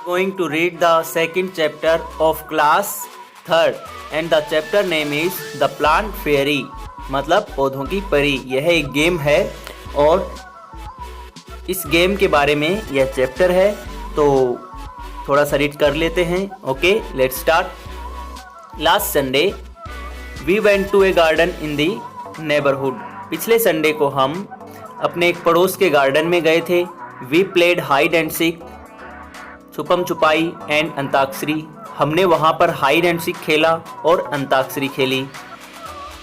Going to read the second chapter of class third and the chapter name is the plant fairy, मतलब पौधों की परी। यह एक गेम है और इस गेम के बारे में यह चैप्टर है, तो थोड़ा सा रीड कर लेते हैं। Okay, let's start. Last Sunday we went to a garden in the neighbourhood. पिछले संडे को हम अपने एक पड़ोस के गार्डन में गए थे। We played hide and seek, छुपम छुपाई एंड अंताक्षरी। हमने वहाँ पर हाइड एंड सीक खेला और अंताक्षरी खेली।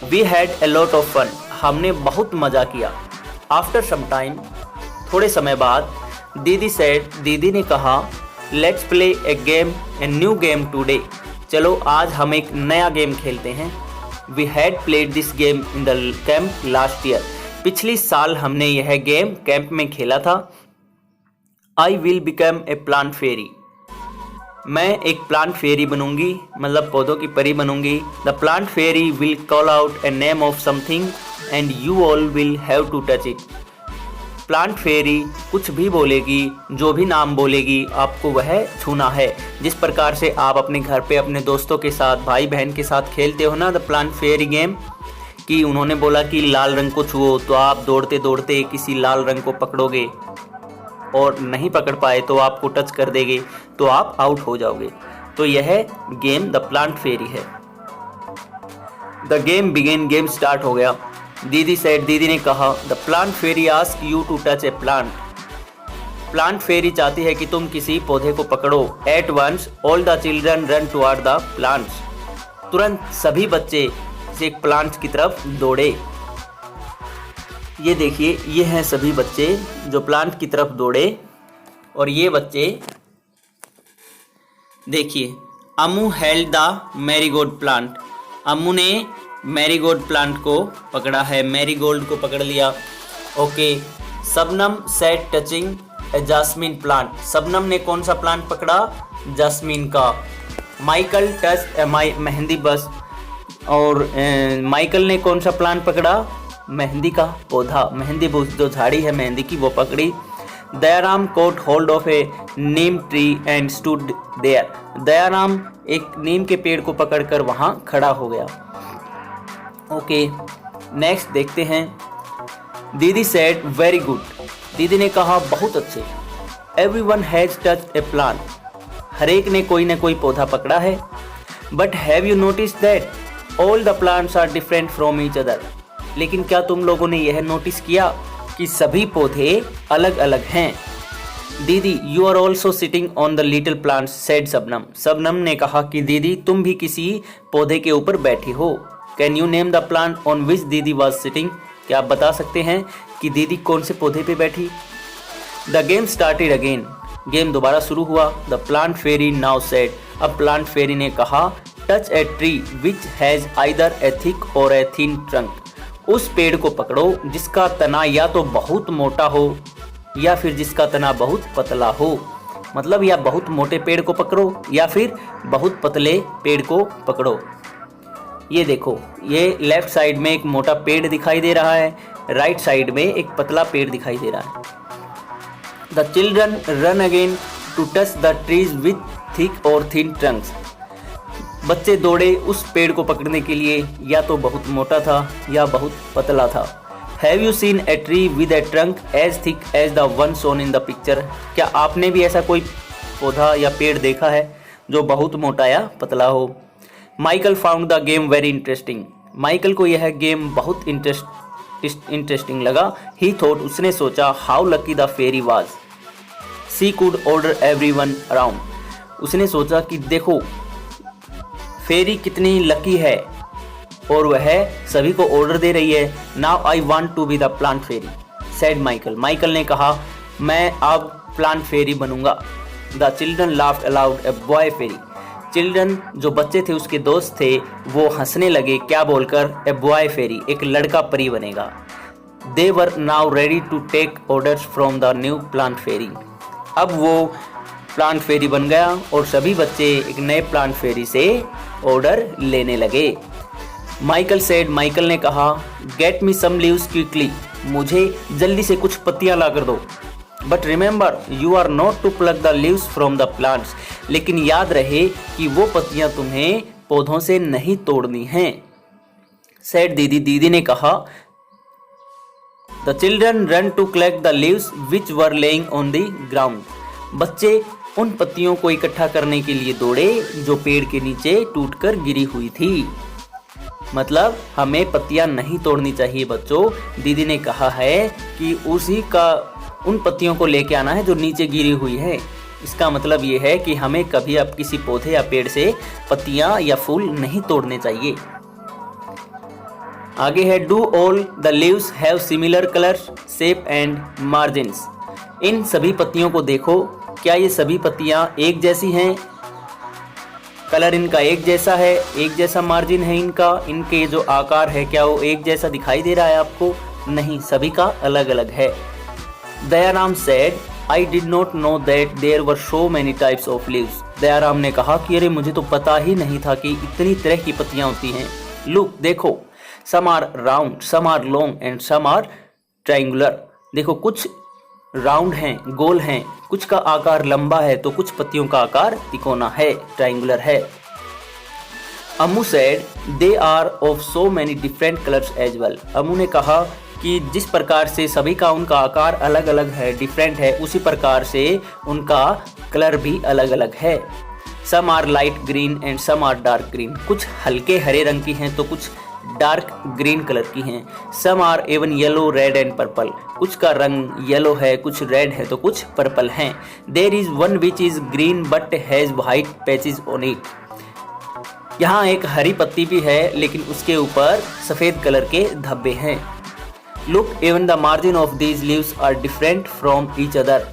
We had a lot of fun, हमने बहुत मज़ा किया। आफ्टर सम टाइम, थोड़े समय बाद, दीदी सेड, दीदी ने कहा, let's play a game, a new game today. चलो आज हम एक नया गेम खेलते हैं। We had played this game in the camp last year. पिछली साल हमने यह गेम कैंप में खेला था। I will become a plant fairy, मैं एक प्लांट फेरी बनूंगी, मतलब पौधों की परी बनूंगी। The plant fairy will call out a name of something and you all will have to touch it. Plant fairy कुछ भी बोलेगी, जो भी नाम बोलेगी आपको वह छूना है। जिस प्रकार से आप अपने घर पे अपने दोस्तों के साथ, भाई बहन के साथ खेलते हो ना द प्लांट फेरी गेम, कि उन्होंने बोला कि लाल रंग को छुओ, तो आप दौड़ते दौड़ते किसी लाल रंग को पकड़ोगे और नहीं पकड़ पाए तो आपको टच कर देंगे, तो आप आउट हो जाओगे। तो यह गेम द प्लांट फेरी है। The game began, game start हो गया। दीदी सेड, दीदी ने कहा, the plant fairy ask you to touch a plant. Plant fairy चाहती है कि तुम किसी पौधे को पकड़ो। At once all the children run toward the plants. तुरंत सभी बच्चे एक प्लांट की तरफ दौड़े। ये देखिए, ये हैं सभी बच्चे जो प्लांट की तरफ दौड़े। और ये बच्चे देखिए, अम्मू हेल्ड द मैरीगोल्ड प्लांट। अम्मू ने मैरीगोल्ड प्लांट को पकड़ा है, मैरीगोल्ड को पकड़ लिया। ओके, सबनम सेट टचिंग ए जास्मिन प्लांट। सबनम ने कौन सा प्लांट पकड़ा? जास्मिन का। माइकल टच ए मेहंदी बस, और माइकल ने कौन सा प्लांट पकड़ा? मेहंदी का पौधा, मेहंदी जो झाड़ी है मेहंदी की, वो पकड़ी। Dayaram caught hold of a neem tree and stood there. Dayaram एक नीम के पेड़ को पकड़कर वहाँ खड़ा हो गया। ओके, नेक्स्ट देखते हैं। दीदी सेड, वेरी गुड। दीदी ने कहा, बहुत अच्छे। Everyone has touched a plant. हर एक ने कोई न कोई पौधा पकड़ा है। But have you notice that all the plants are different from each other. लेकिन क्या तुम लोगों ने यह नोटिस किया कि सभी पौधे अलग अलग हैं? दीदी, you are also sitting on the little plants said Sabnam. Sabnam ने कहा कि दीदी, तुम भी किसी पौधे के ऊपर बैठी हो। Can you name the plant on which दीदी वॉज सिटिंग। क्या आप बता सकते हैं कि दीदी कौन से पौधे पे बैठी? The game started again. Game दोबारा शुरू हुआ। The plant fairy now said. अब प्लांट फेरी ने कहा, touch a tree which has either a thick or a thin trunk. उस पेड़ को पकड़ो जिसका तना या तो बहुत मोटा हो या फिर जिसका तना बहुत पतला हो। मतलब या बहुत मोटे पेड़ को पकड़ो या फिर बहुत पतले पेड़ को पकड़ो। ये देखो, ये लेफ्ट साइड में एक मोटा पेड़ दिखाई दे रहा है, राइट साइड में एक पतला पेड़ दिखाई दे रहा है। The children run again to touch the trees with thick or thin trunks. बच्चे दौड़े उस पेड़ को पकड़ने के लिए, या तो बहुत मोटा था या बहुत पतला था। Have you seen a tree with a trunk as thick as the one shown in the picture. क्या आपने भी ऐसा कोई पौधा या पेड़ देखा है जो बहुत मोटा या पतला हो? Michael found the game very interesting. Michael को यह गेम बहुत इंटरेस्टिंग लगा। ही थॉट, उसने सोचा, how lucky the fairy was, she could order everyone around. उसने सोचा कि देखो फेरी कितनी लकी है और वह सभी को ऑर्डर दे रही है। Now I want to be the plant fairy said Michael. Michael ने कहा, मैं अब प्लांट फेरी बनूंगा। The children laughed aloud, a boy fairy. Children जो बच्चे थे उसके दोस्त थे, वो हंसने लगे। क्या बोलकर? ए बॉय फेरी, एक लड़का परी बनेगा। They were now ready to take orders from the new plant fairy. अब वो प्लांट फेरी बन गया और सभी बच्चे एक नए प्लांट फेरी से ऑर्डर लेने लगे। माइकल सेड, माइकल ने कहा, get me some leaves quickly, मुझे जल्दी से कुछ पत्तियां ला कर दो। But remember you are not to plug the leaves from the plants, लेकिन याद रहे कि वो पत्तियां तुम्हें पौधों से नहीं तोड़नी हैं। सेड दीदी, दीदी ने कहा। The children run to collect the leaves which were laying on the ground. बच्चे उन पत्तियों को इकट्ठा करने के लिए दौड़े जो पेड़ के नीचे टूटकर गिरी हुई थी। मतलब हमें पत्तियां नहीं तोड़नी चाहिए बच्चों। दीदी ने कहा है कि उन पत्तियों को लेके आना है जो नीचे गिरी हुई है। इसका मतलब ये है कि हमें कभी अब किसी पौधे या पेड़ से पत्तियां या फूल नहीं तोड़ने चाहिए। आगे है do all the leaves have similar colour, shape and margins. इन सभी पत्तियों को देखो, क्या ये सभी पत्तियां एक जैसी हैं? कलर इनका एक जैसा है, एक जैसा मार्जिन है इनके जो आकार है क्या वो एक जैसा दिखाई दे रहा है आपको? नहीं, सभी का अलग अलग है। Dayaram said I did not know that there were so many types of leaves. Dayaram ने कहा कि अरे मुझे तो पता ही नहीं था कि इतनी तरह की पत्तियां होती हैं। लुक, देखो, some are round, some are long and some are triangular. देखो, कुछ राउंड हैं, गोल हैं, कुछ का आकार लंबा है तो कुछ पत्तियों का आकार तिकोना है, ट्रायंगुलर है। Ammu said they are of so many different colours as well. Ammu ने कहा कि जिस प्रकार से सभी का उनका आकार अलग अलग है, डिफरेंट है, उसी प्रकार से उनका कलर भी अलग अलग है। Some are light green and some are dark green. कुछ हल्के हरे रंग की हैं तो कुछ डार्क ग्रीन कलर की हैं। Some are even yellow, red and purple. कुछ का रंग येलो है, कुछ रेड है तो कुछ पर्पल हैं। There is one which is green but has white patches on it. यहाँ एक हरी पत्ती भी है लेकिन उसके ऊपर सफेद कलर के धब्बे हैं। Look, even the margin of these leaves are different from each other.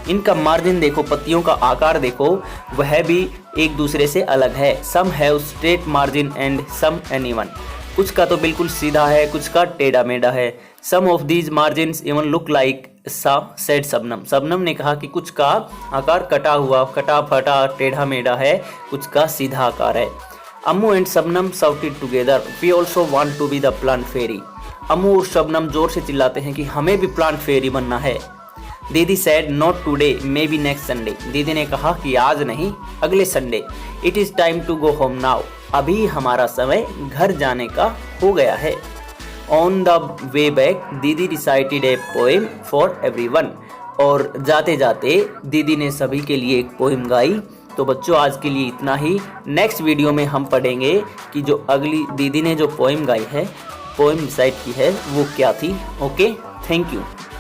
इनका मार्जिन देखो, पत्तियों का आकार देखो, वह भी एक दूसरे से अलग है। Some have straight margin and some uneven. कुछ का तो बिल्कुल सीधा है, कुछ का टेढ़ा मेढ़ा है। Some of these margins even look like saw, said Shabnam. Shabnam ने कहा कि कुछ का आकार कटा हुआ, कटा फटा, टेढ़ा मेढ़ा है, कुछ का सीधा आकार है। Ammu and Shabnam shouted together we also want to be the plant fairy. Ammu और शबनम जोर से चिल्लाते हैं कि हमें भी प्लांट फेरी बनना है। Didi said not today, maybe next Sunday. दीदी ने कहा कि आज नहीं, अगले Sunday. It is time to go home now. अभी हमारा समय घर जाने का हो गया है। On the way back didi recited a poem for everyone. और जाते जाते दीदी ने सभी के लिए एक पोएम गाई। तो बच्चों, आज के लिए इतना ही। नेक्स्ट वीडियो में हम पढ़ेंगे कि जो अगली दीदी ने जो पोएम गाई है, पोएम रिसाइट की है, वो क्या थी। Okay, thank you.